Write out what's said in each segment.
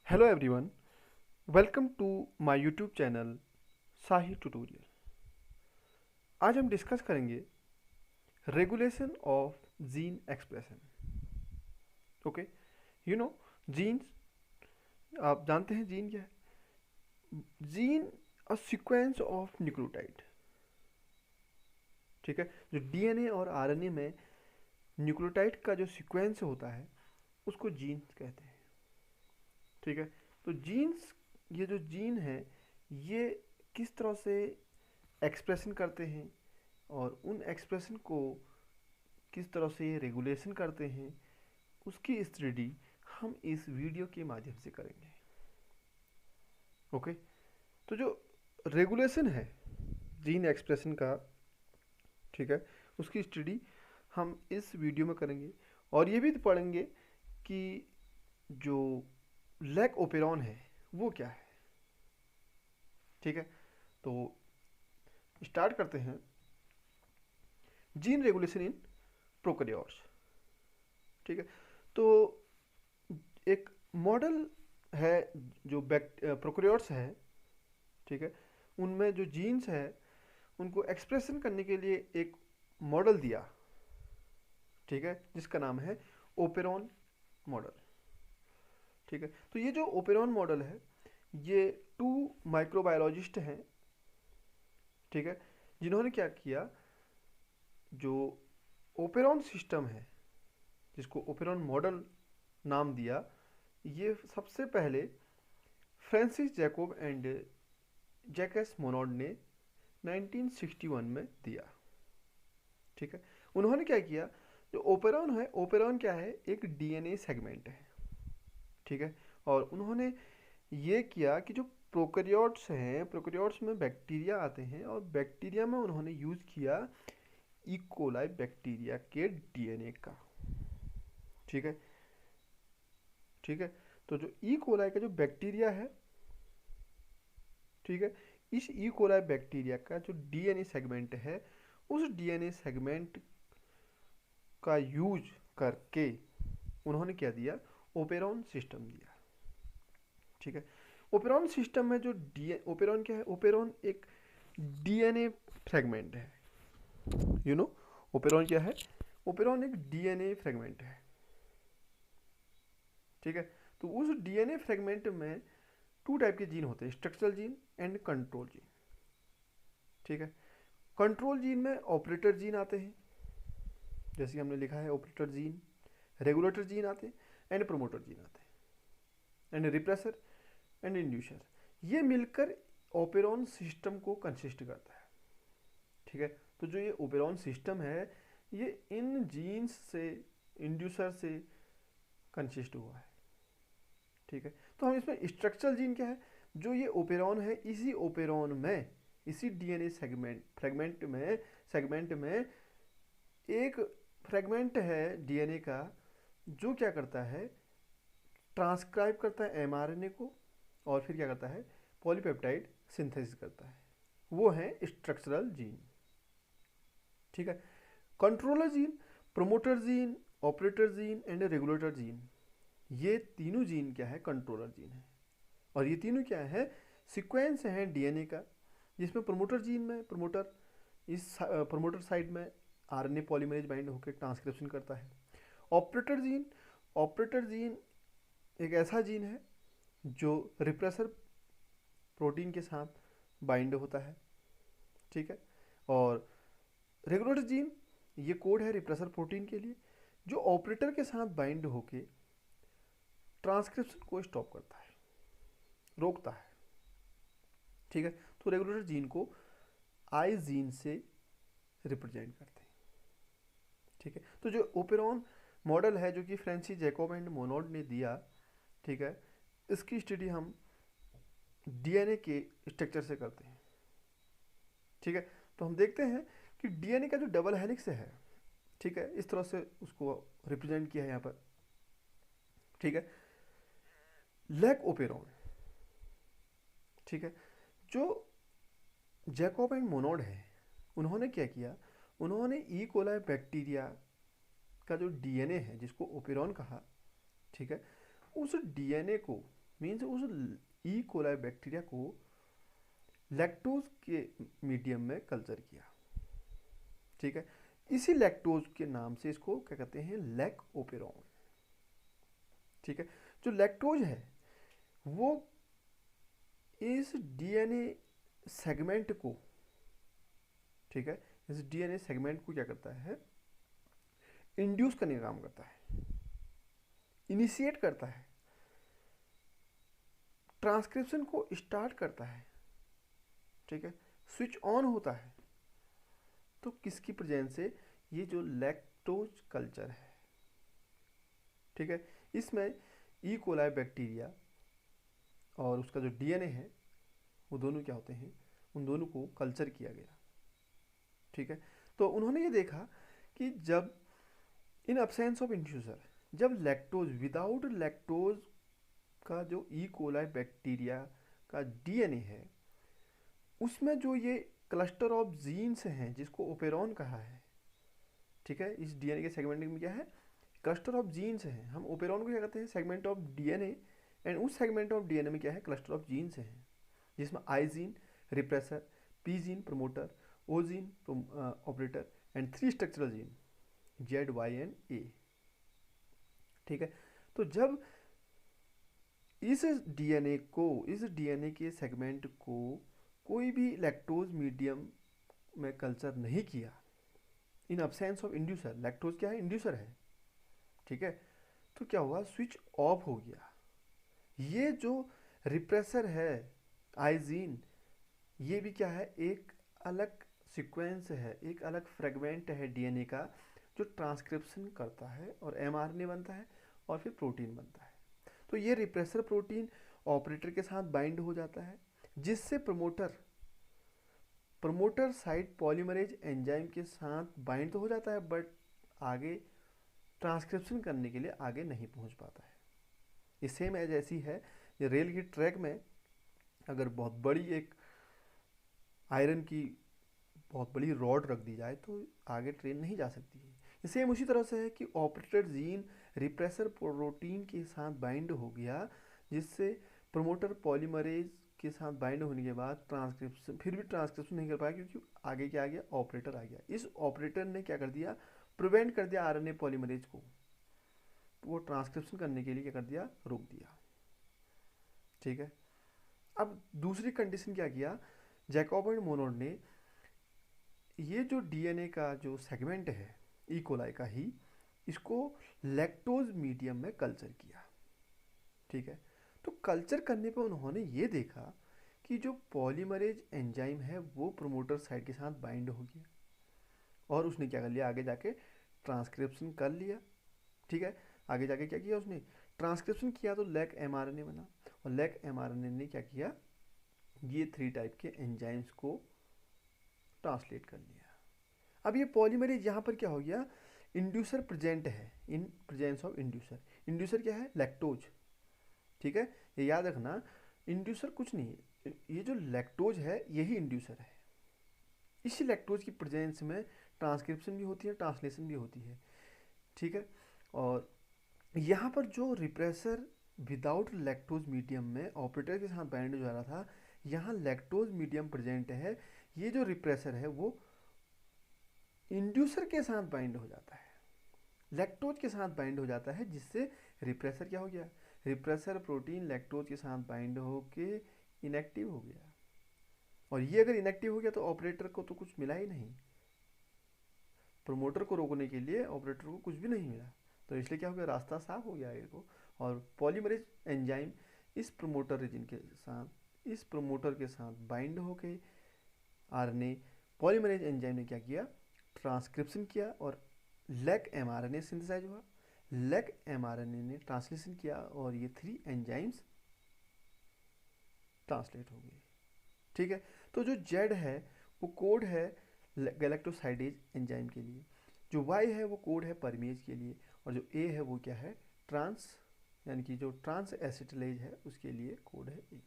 Hello everyone, welcome to my YouTube channel Sahi tutorial. आज हम discuss करेंगे regulation of gene expression. Okay, you know genes, आप जानते हैं जीन क्या है? Gene a sequence of nucleotide. ठीक है, जो डीएनए और आरएनए में न्यूक्लियोटाइड का जो सीक्वेंस होता है उसको जीन्स कहते हैं। ठीक है, तो जीन्स, ये जो जीन है ये किस तरह से एक्सप्रेशन करते हैं और उन एक्सप्रेशन को किस तरह से ये रेगुलेशन करते हैं, उसकी स्टडी हम इस वीडियो के माध्यम से करेंगे। ओके, तो जो रेगुलेशन है जीन एक्सप्रेशन का, ठीक है, उसकी स्टडी हम इस वीडियो में करेंगे और ये भी पढ़ेंगे कि जो लैक ओपेरॉन है वो क्या है। ठीक है, तो स्टार्ट करते हैं। Gene regulation in prokaryotes. ठीक है, तो एक मॉडल है जो प्रोकैरियोट्स है। ठीक है, उनमें जो जीन्स है उनको एक्सप्रेशन करने के लिए एक मॉडल दिया। ठीक है, जिसका नाम है ओपेरॉन मॉडल। ठीक है, तो ये जो ओपेरॉन मॉडल है ये टू माइक्रोबायोलॉजिस्ट हैं। ठीक है, जिन्होंने क्या किया, जो ओपेरॉन सिस्टम है जिसको ओपेरॉन मॉडल नाम दिया, ये सबसे पहले Francis Jacob and Jacques Monod ने 1961 में दिया। ठीक है, उन्होंने क्या किया, जो ओपेरॉन है, ओपेरॉन क्या है, एक डीएनए सेगमेंट है। ठीक है, और उन्होंने ये किया कि जो प्रोकैरियोट्स हैं, प्रोकैरियोट्स में बैक्टीरिया आते हैं और बैक्टीरिया में उन्होंने यूज़ किया इकोलाई बैक्टीरिया के डीएनए का। ठीक है, ठीक है, तो जो इकोलाई का जो बैक्टीरिया है, ठीक है, इस इकोलाई बैक्टीरिया का जो डीएनए सेगमेंट है, उस डीएनए सेगमेंट का यूज करके उन्होंने क्या दिया, ओपेरॉन सिस्टम दिया। ठीक है, ओपेरॉन सिस्टम में जो डी ओपेरॉन क्या है, ओपेरॉन एक डीएनए फ्रेगमेंट है। ओपेरॉन क्या है, ओपेरॉन एक डीएनए फ्रेगमेंट है। ठीक है, तो उस डीएनए फ्रेगमेंट में टू टाइप के जीन होते हैं, structural gene and control gene. ठीक है, कंट्रोल जीन में ऑपरेटर जीन आते हैं, जैसे कि हमने लिखा है ऑपरेटर जीन, रेगुलेटर जीन आते हैं एंड प्रोमोटर जीन आते हैं, एंड रिप्रेसर एंड इंड्यूसर। ये मिलकर ओपेरॉन सिस्टम को कंसिस्ट करता है। ठीक है, तो जो ये ओपेरॉन सिस्टम है ये इन जीन्स से, इंड्यूसर से कंसिस्ट हुआ है। ठीक है, तो हम इसमें स्ट्रक्चरल जीन क्या है, जो ये ओपेरॉन है, इसी ओपेरॉन में, इसी डीएनए सेगमेंट में एक फ्रेगमेंट है डीएनए का जो क्या करता है, ट्रांसक्राइब करता है एमआरएनए को और फिर क्या करता है, पॉलीपेप्टाइड सिंथेसिस करता है। वो है स्ट्रक्चरल जीन। ठीक है, controller gene, promoter gene, operator gene and regulator gene, ये तीनों जीन क्या है, कंट्रोलर जीन है। और ये तीनों क्या है, सीक्वेंस है डीएनए का, जिसमें प्रोमोटर जीन में प्रोमोटर, इस प्रोमोटर साइड में आरएनए पॉलीमरेज बाइंड होकर ट्रांसक्रिप्शन करता है। ऑपरेटर जीन, ऑपरेटर जीन एक ऐसा जीन है जो रिप्रेसर प्रोटीन के साथ बाइंड होता है। ठीक है, और रेगुलेटर जीन, ये कोड है रिप्रेसर प्रोटीन के लिए, जो ऑपरेटर के साथ बाइंड होके ट्रांसक्रिप्शन को स्टॉप करता है, रोकता है। ठीक है, तो रेगुलेटर जीन को आई जीन से रिप्रेजेंट करते हैं। ठीक है, तो जो ओपेरॉन मॉडल है जो कि फ्रांसिस जैकोब एंड मोनोड ने दिया, ठीक है, इसकी स्टडी हम डीएनए के स्ट्रक्चर से करते हैं। ठीक है, तो हम देखते हैं कि डीएनए का जो डबल हेलिक्स है, ठीक है, इस तरह से उसको रिप्रेजेंट किया है यहाँ पर। ठीक है, लैक ओपेरॉन। ठीक है, जो जैकोब एंड मोनोड है उन्होंने क्या किया, उन्होंने ई कोलाई बैक्टीरिया का जो डीएनए है जिसको ओपेरॉन कहा, ठीक है, उस डीएनए को मीन्स उस ई कोलाई बैक्टीरिया को लैक्टोज के मीडियम में कल्चर किया, ठीक है। इसी लैक्टोज के नाम से इसको क्या कहते हैं, लैक ओपेरॉन, ठीक है। जो लैक्टोज है वो इस डीएनए सेगमेंट को, ठीक है, इस डीएनए सेगमेंट को क्या करता है, इंड्यूस करने का काम करता है, इनिशिएट करता है, ट्रांसक्रिप्शन को स्टार्ट करता है, ठीक है, स्विच ऑन होता है। तो किसकी प्रेजेंस से, ये जो लैक्टोज कल्चर है, ठीक है, इसमें ई कोलाई बैक्टीरिया और उसका जो डीएनए है वो दोनों क्या होते हैं, उन दोनों को कल्चर किया गया, ठीक है। तो उन्होंने ये देखा कि जब इन अब्सेंस ऑफ इंड्यूसर, जब लैक्टोज, विदाउट लैक्टोज का जो ई कोलाई बैक्टीरिया का डीएनए है उसमें जो ये क्लस्टर ऑफ जीन्स हैं जिसको ओपेरॉन कहा है, ठीक है, इस डीएनए के सेगमेंट में क्या है, क्लस्टर ऑफ जीन्स हैं। हम ओपेरॉन को क्या कहते हैं, सेगमेंट ऑफ डीएनए, एंड उस सेगमेंट ऑफ डीएनए में क्या है, क्लस्टर ऑफ जीन्स हैं, जिसमें I gene repressor, P gene promoter, O gene operator and 3 structural gene Z Y and A, ठीक है। तो जब इस डीएनए को, इस डीएनए के सेगमेंट को कोई भी लैक्टोज मीडियम में कल्चर नहीं किया, इन अब्सेंस ऑफ इंड्यूसर, लैक्टोज क्या है, इंड्यूसर है, ठीक है, तो क्या हुआ, स्विच ऑफ हो गया। ये जो रिप्रेसर है आइजीन, ये भी क्या है, एक अलग सीक्वेंस है, एक अलग फ्रेगमेंट है डीएनए का जो ट्रांसक्रिप्शन करता है और एमआरएनए बनता है और फिर प्रोटीन बनता है। तो ये रिप्रेसर प्रोटीन ऑपरेटर के साथ बाइंड हो जाता है, जिससे प्रमोटर साइट पॉलीमरेज एंजाइम के साथ बाइंड तो हो जाता है, बट आगे ट्रांसक्रिप्शन करने के लिए आगे नहीं पहुंच पाता है। ये सेम एज ऐसी है, ये रेल की ट्रैक में अगर बहुत बड़ी एक आयरन की बहुत बड़ी रॉड रख दी जाए तो आगे ट्रेन नहीं जा सकती है। सेम उसी तरह से है कि ऑपरेटर जीन रिप्रेसर प्रोटीन के साथ बाइंड हो गया, जिससे प्रमोटर पॉलीमरेज के साथ बाइंड होने के बाद ट्रांसक्रिप्शन, फिर भी ट्रांसक्रिप्शन नहीं कर पाया क्योंकि आगे क्या आ गया, ऑपरेटर आ गया। इस ऑपरेटर ने क्या कर दिया, प्रिवेंट कर दिया आरएनए पॉलीमरेज को, वो ट्रांसक्रिप्शन करने के लिए क्या कर दिया, रोक दिया, ठीक है। अब दूसरी कंडीशन क्या किया, जैकब एंड मोनोड ने ये जो डीएनए का जो सेगमेंट है ई कोलाई का ही, इसको लैक्टोज मीडियम में कल्चर किया, ठीक है। तो कल्चर करने पे उन्होंने ये देखा कि जो पॉलीमरेज एंजाइम है वो प्रोमोटर साइट के साथ बाइंड हो गया और उसने क्या कर लिया, आगे जाके ट्रांसक्रिप्शन कर लिया, ठीक है। आगे जाके क्या किया, उसने ट्रांसक्रिप्शन किया तो लैक एमआरएनए बना, और लैक एमआरएनए ने क्या किया, ये 3 टाइप के एंजाइम्स को ट्रांसलेट कर लिया। अब ये पॉलीमरेज यहाँ पर क्या हो गया, इंड्यूसर प्रेजेंट है, in presence of inducer. Inducer क्या है, लैक्टोज, ठीक है, ये याद रखना, इंड्यूसर कुछ नहीं है, ये जो लैक्टोज है यही इंड्यूसर है। इसी लैक्टोज की प्रेजेंस में ट्रांसक्रिप्शन भी होती है, ट्रांसलेशन भी होती है, ठीक है। और यहाँ पर जो रिप्रेसर विदाउट लैक्टोज मीडियम में ऑपरेटर के साथ बाइंड हो जा रहा था, यहाँ लैक्टोज मीडियम प्रेजेंट है, ये जो रिप्रेसर है वो इंड्यूसर के साथ बाइंड हो जाता है, लैक्टोज के साथ बाइंड हो जाता है, जिससे रिप्रेसर क्या हो गया, रिप्रेसर प्रोटीन लैक्टोज के साथ बाइंड होके इनएक्टिव हो गया। और ये अगर इनएक्टिव हो गया तो ऑपरेटर को तो कुछ मिला ही नहीं, प्रमोटर को रोकने के लिए ऑपरेटर को कुछ भी नहीं मिला, तो इसलिए क्या हो गया, रास्ता साफ हो गया आगे को। और पॉलीमरेज एंजाइम इस प्रमोटर रीजन के साथ, इस प्रमोटर के साथ बाइंड होके आरएनए पॉलीमरेज एंजाइम ने क्या किया, ट्रांसक्रिप्शन किया और लैक एमआरएनए सिंथेसाइज हुआ, लैक एमआरएनए ने ट्रांसलेशन किया और ये 3 एंजाइम्स ट्रांसलेट हो गए, ठीक है। तो जो जेड है वो कोड है गैलेक्टोसाइडेज एंजाइम के लिए, जो वाई है वो कोड है परमेज के लिए, और जो ए है वो क्या है, ट्रांस, यानी कि जो ट्रांस एसिटिलेज है उसके लिए कोड है ए।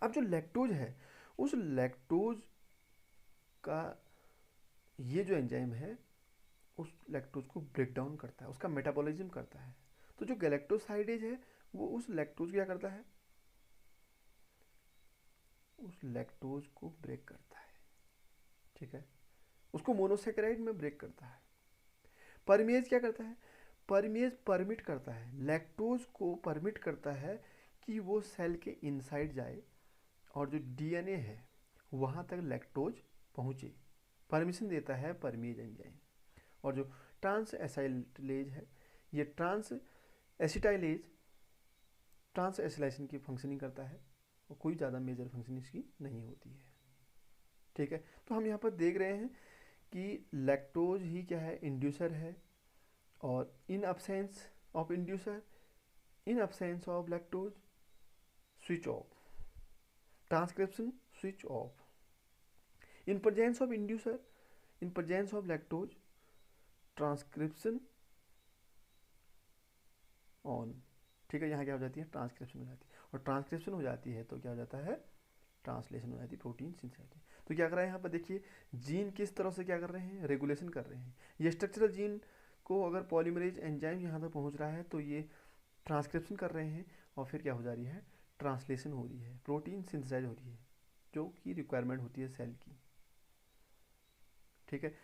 अब जो लैक्टोज है, उस लैक्टोज का ये जो एंजाइम है उस लैक्टोज को ब्रेक डाउन करता है, उसका मेटाबॉलिज्म करता है। तो जो गैलेक्टोसाइडेज है वो उस लैक्टोज क्या करता है, उस लैक्टोज को ब्रेक करता है, ठीक है, उसको मोनोसेकेराइड में ब्रेक करता है। परमेज क्या करता है, परमेज परमिट करता है, लैक्टोज को परमिट करता है कि वो सेल के इनसाइड जाए और जो डीएनए है वहाँ तक लैक्टोज पहुँचे, परमिशन देता है परमेज एंजाइम। और जो ट्रांस एसाइलेज है, ये ट्रांस एसिटाइलेज ट्रांस एसिलाइजेशन की फंक्शनिंग करता है और कोई ज़्यादा मेजर फंक्शन इसकी नहीं होती है, ठीक है। तो हम यहाँ पर देख रहे हैं कि लैक्टोज ही क्या है, इंड्यूसर है, और इन absence of inducer, in absence of lactose, switch off, transcription switch off, in presence of inducer, in presence of lactose, transcription on, ठीक है। यहाँ क्या हो जाती है, ट्रांसक्रिप्शन हो जाती है, और ट्रांसक्रिप्शन हो जाती है तो क्या हो जाता है, ट्रांसलेशन हो जाती है, प्रोटीन सिंथेसाइज। तो क्या कर रहा है यहाँ पर देखिए, जीन किस तरह से क्या कर रहे हैं, रेगुलेशन कर रहे हैं। ये स्ट्रक्चरल जीन को अगर पॉलीमरेज एंजाइम यहाँ तक पहुँच रहा है तो ये ट्रांसक्रिप्शन कर रहे हैं, और फिर क्या हो जा रही है, ट्रांसलेशन हो रही है, प्रोटीन सिंथेसाइज हो रही है, जो कि रिक्वायरमेंट होती है सेल की, ठीक है।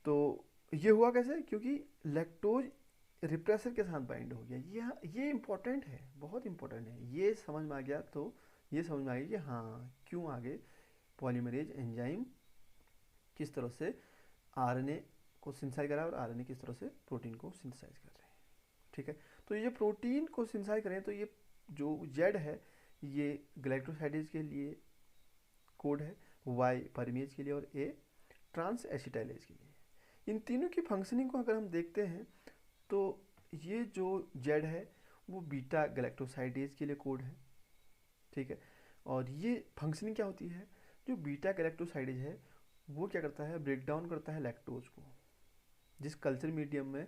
तो ये हुआ कैसे, क्योंकि लैक्टोज रिप्रेसर के साथ बाइंड हो गया। ये इंपॉर्टेंट है, बहुत इंपॉर्टेंट है, ये समझ में आ गया तो ये समझ में आ गया कि हाँ क्यों आगे पॉलीमरेज एंजाइम किस तरह से आरएनए को सिंथेसाइज कर रहा है, और आरएनए किस तरह से प्रोटीन को सिंथेसाइज कर रहे हैं, ठीक है। तो ये प्रोटीन को सिंथेसाइज करें तो ये जो जेड है ये ग्लाइकोसाइडेज के लिए कोड है, वाई परमेज के लिए, और ए ट्रांस एसिटाइलेज के लिए। इन तीनों की फंक्शनिंग को अगर हम देखते हैं तो ये जो जेड है वो बीटा गैलेक्टोसाइडेज के लिए कोड है, ठीक है। और ये फंक्शनिंग क्या होती है, जो बीटा गैलेक्टोसाइडेज है वो क्या करता है, ब्रेक डाउन करता है लैक्टोज को। जिस कल्चर मीडियम में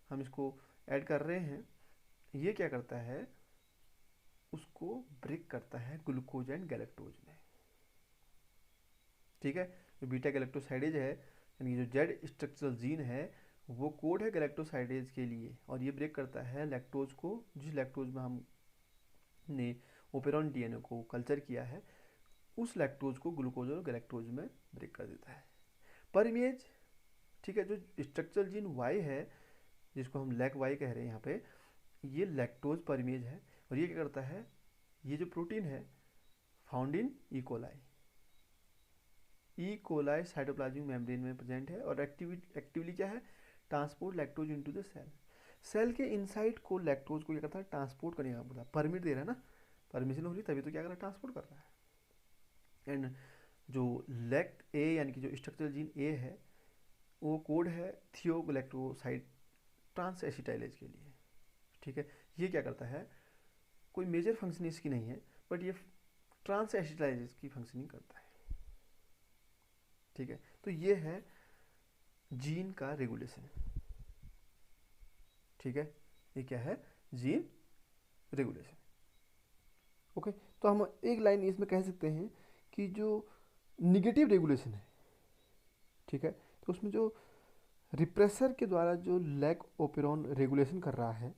हम इसको ऐड कर रहे हैं, ये क्या करता है, उसको ब्रेक करता है ग्लूकोज एंड गैलेक्टोज में, ठीक है। जो बीटा गैलेक्टोसाइडेज है, यानी जो जेड स्ट्रक्चरल जीन है, वो कोड है गैलेक्टोसाइडेज के लिए, और ये ब्रेक करता है लैक्टोज को। जिस लैक्टोज में हमने ओपेरॉन डीएनए को कल्चर किया है, उस लैक्टोज को ग्लूकोज और गैलेक्टोज में ब्रेक कर देता है। परमेज, ठीक है, जो स्ट्रक्चरल जीन वाई है, जिसको हम लैक वाई कह रहे हैं यहाँ पे, ये लैक्टोज परमेज है, और ये क्या करता है, ये जो प्रोटीन है found in E coli, E coli cytoplasmic membrane में प्रेजेंट है, और एक्टिवली क्या है, transport lactose into the cell. Cell के इनसाइड को लैक्टोज को क्या करता है, ट्रांसपोर्ट करने का बोला, परमिट दे रहा है ना, परमिशन हो रही तभी तो क्या कर रहा है, ट्रांसपोर्ट कर रहा है। एंड जो लैक्ट ए यानी कि जो स्ट्रक्चरल जीन ए है, वो कोड है थियोग्लैक्टोसाइड ट्रांस एसिटाइलेज के लिए, ठीक है। ये क्या करता है, कोई मेजर फंक्शन इसकी नहीं है, बट ये ट्रांस एसिटाइलेज की फंक्शनिंग करता है, ठीक है। तो ये है जीन का रेगुलेशन, ठीक है, ये क्या है, जीन रेगुलेशन, ओके। तो हम एक लाइन इसमें कह सकते हैं कि जो निगेटिव रेगुलेशन है, ठीक है, तो उसमें जो रिप्रेसर के द्वारा जो लैक ओपेरॉन रेगुलेशन कर रहा है,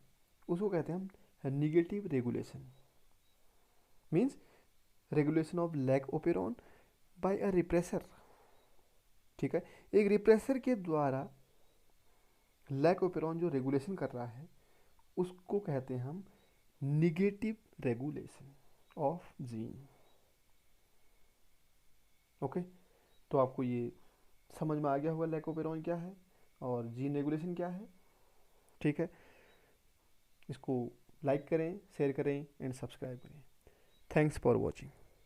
उसको कहते हैं हम negative regulation. Means regulation of lac operon by a repressor, ठीक है। एक रिप्रेसर के द्वारा लैक ओपेरॉन जो रेगुलेशन कर रहा है, उसको कहते हैं हम negative regulation of gene, okay. तो आपको ये समझ में आ गया होगा लैक ओपेरॉन क्या है और जीन रेगुलेशन क्या है, ठीक है। इसको लाइक करें, शेयर करें एंड सब्सक्राइब करें। Thanks for watching.